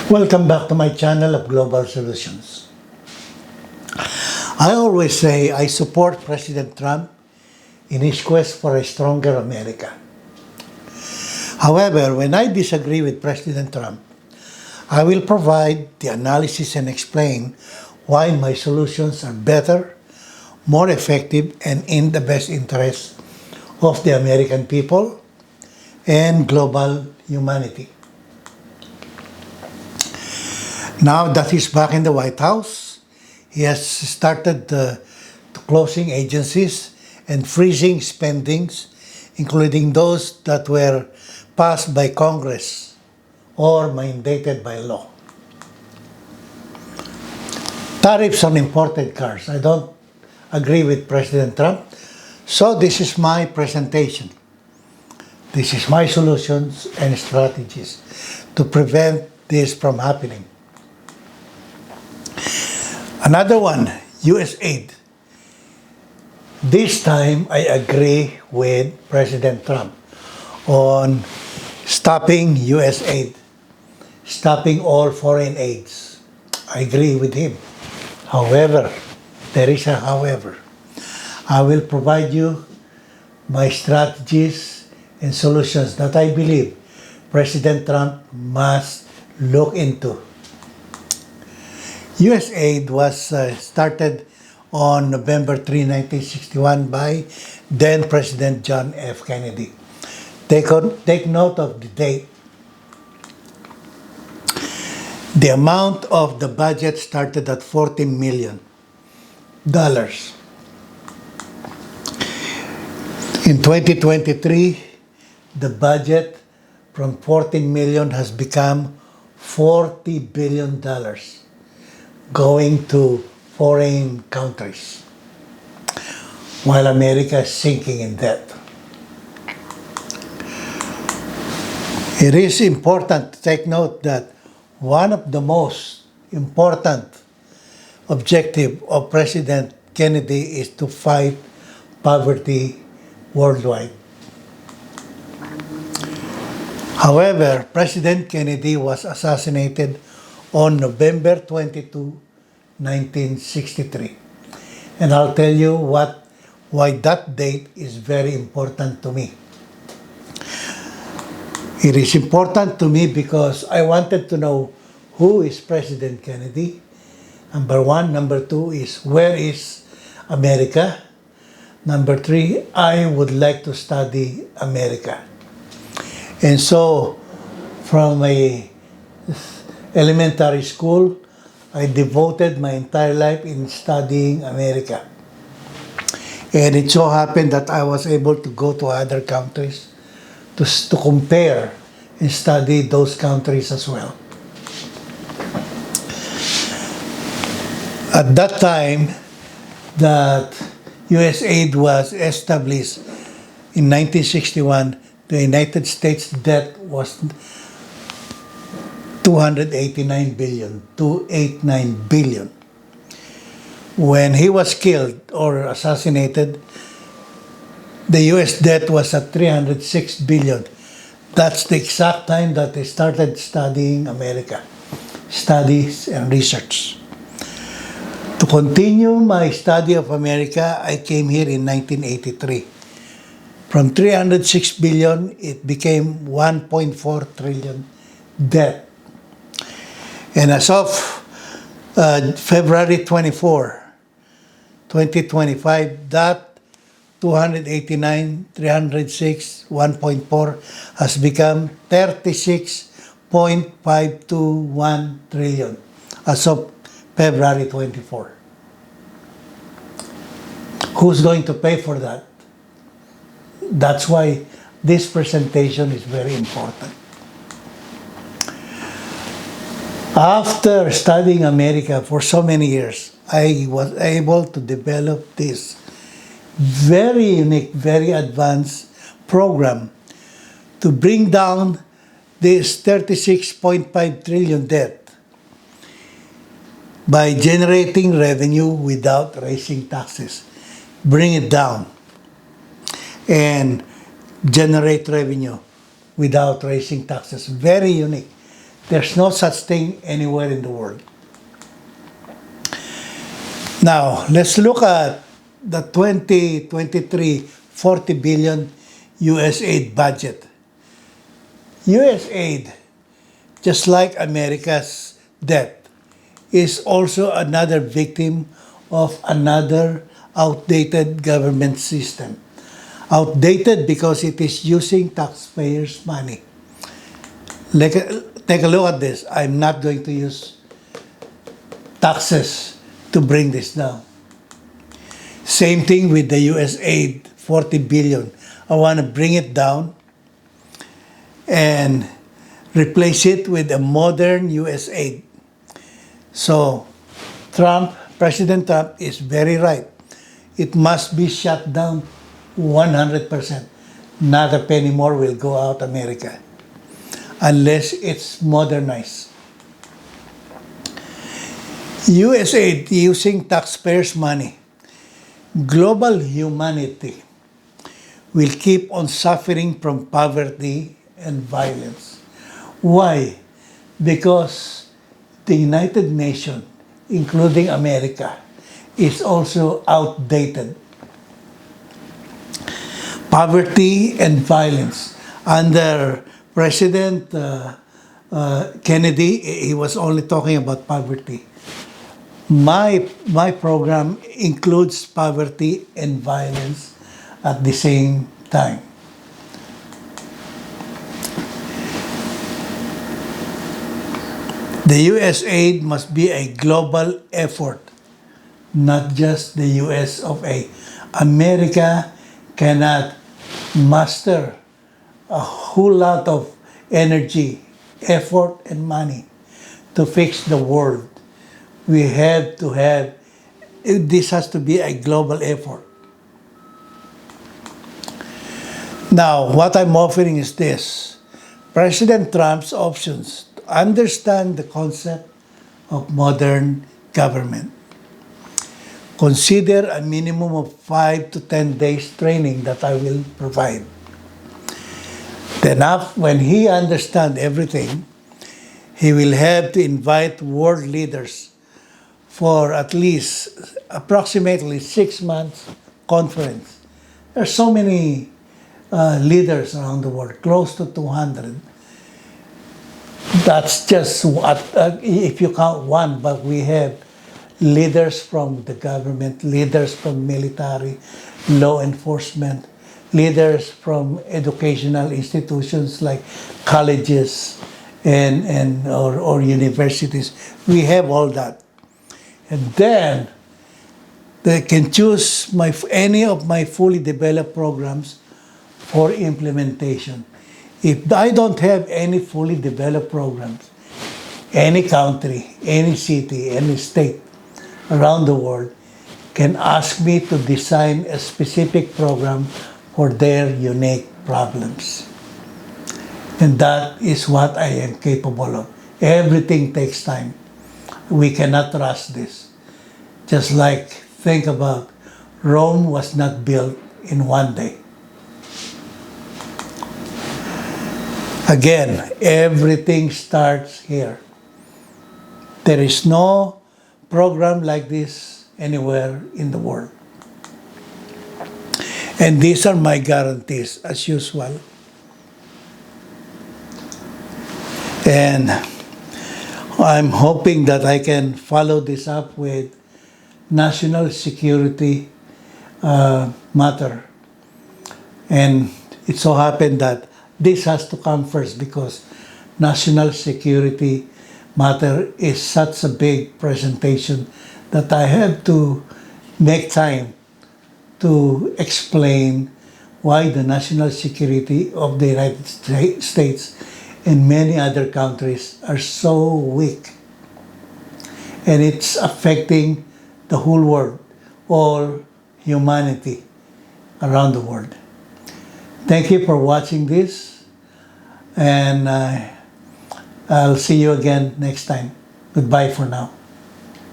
Welcome back to my channel of Global Solutions. I always say I support President Trump in his quest for a stronger America. However, when I disagree with President Trump, I will provide the analysis and explain why my solutions are better, more effective, and in the best interest of the American people and global humanity. Now that he's back in the White House, he has started closing agencies and freezing spendings, including those that were passed by Congress or mandated by law. Tariffs on imported cars. I don't agree with President Trump, so this is my presentation. This is my solutions and strategies to prevent this from happening. Another one, U.S.A.I.D. This time, I agree with President Trump on stopping U.S.A.I.D., stopping all foreign aids. I agree with him. However, there is a however. I will provide you my strategies and solutions that I believe President Trump must look into. U.S.A.I.D. was started on November 3, 1961 by then President John F. Kennedy. Take note of the date. The amount of the budget started at $14 million. In 2023, the budget from $14 million has become $40 billion. Going to foreign countries, while America is sinking in debt. It is important to take note that one of the most important objectives of President Kennedy is to fight poverty worldwide. However, President Kennedy was assassinated on November 22, 1963. And I'll tell you why that date is very important to me. It is important to me because I wanted to know who is President Kennedy. Number one. Number two is where is America? Number three, I would like to study America. And so from a elementary school, I devoted my entire life in studying America. And it so happened that I was able to go to other countries to compare and study those countries as well. At that time that U.S.A.I.D. was established in 1961, the United States debt was $289 billion. When he was killed or assassinated, the U.S. debt was at $306 billion. That's the exact time that I started studying America, studies and research. To continue my study of America, I came here in 1983. From $306 billion, it became $1.4 trillion debt. And as of February 24, 2025, that 306, 1.4 has become 36.521 trillion as of February 24. Who's going to pay for that? That's why this presentation is very important. After studying America for so many years, I was able to develop this very unique, very advanced program to bring down this 36.5 trillion debt by generating revenue without raising taxes. Bring it down and generate revenue without raising taxes. Very unique. There's no such thing anywhere in the world. Now, let's look at the 2023 40 billion USAID budget. USAID, just like America's debt, is also another victim of another outdated government system. Outdated because it is using taxpayers' money. Take a look at this. I'm not going to use taxes to bring this down. Same thing with the USAID, 40 billion. I want to bring it down and replace it with a modern USAID. So President Trump is very right. It must be shut down 100%. Not a penny more will go out America unless it's modernized. USAID using taxpayers' money. Global humanity will keep on suffering from poverty and violence. Why? Because the United Nations, including America, is also outdated. Poverty and violence. Under President Kennedy, he was only talking about poverty. My program includes poverty and violence at the same time. The USAID must be a global effort, not just the US of A. America cannot muster a whole lot of energy, effort, and money to fix the world. We have to have, this has to be a global effort. Now, what I'm offering is this. President Trump's options to understand the concept of modern government. Consider a minimum of 5 to 10 days training that I will provide. Then when he understands everything, he will have to invite world leaders for at least approximately 6 months conference. There are so many leaders around the world, close to 200. That's just what, if you count one, but we have leaders from the government, leaders from military, law enforcement, leaders from educational institutions like colleges or universities. We have all that. And then they can choose any of my fully developed programs for implementation. If I don't have any fully developed programs, any country, any city, any state around the world can ask me to design a specific program for their unique problems. And that is what I am capable of. Everything takes time. We cannot rush this. Just like, think about, Rome was not built in one day. Again, everything starts here. There is no program like this anywhere in the world. And these are my guarantees, as usual. And I'm hoping that I can follow this up with national security matter. And it so happened that this has to come first because national security matter is such a big presentation that I have to make time to explain why the national security of the United States and many other countries are so weak. And it's affecting the whole world, all humanity around the world. Thank you for watching this, and I'll see you again next time. Goodbye for now.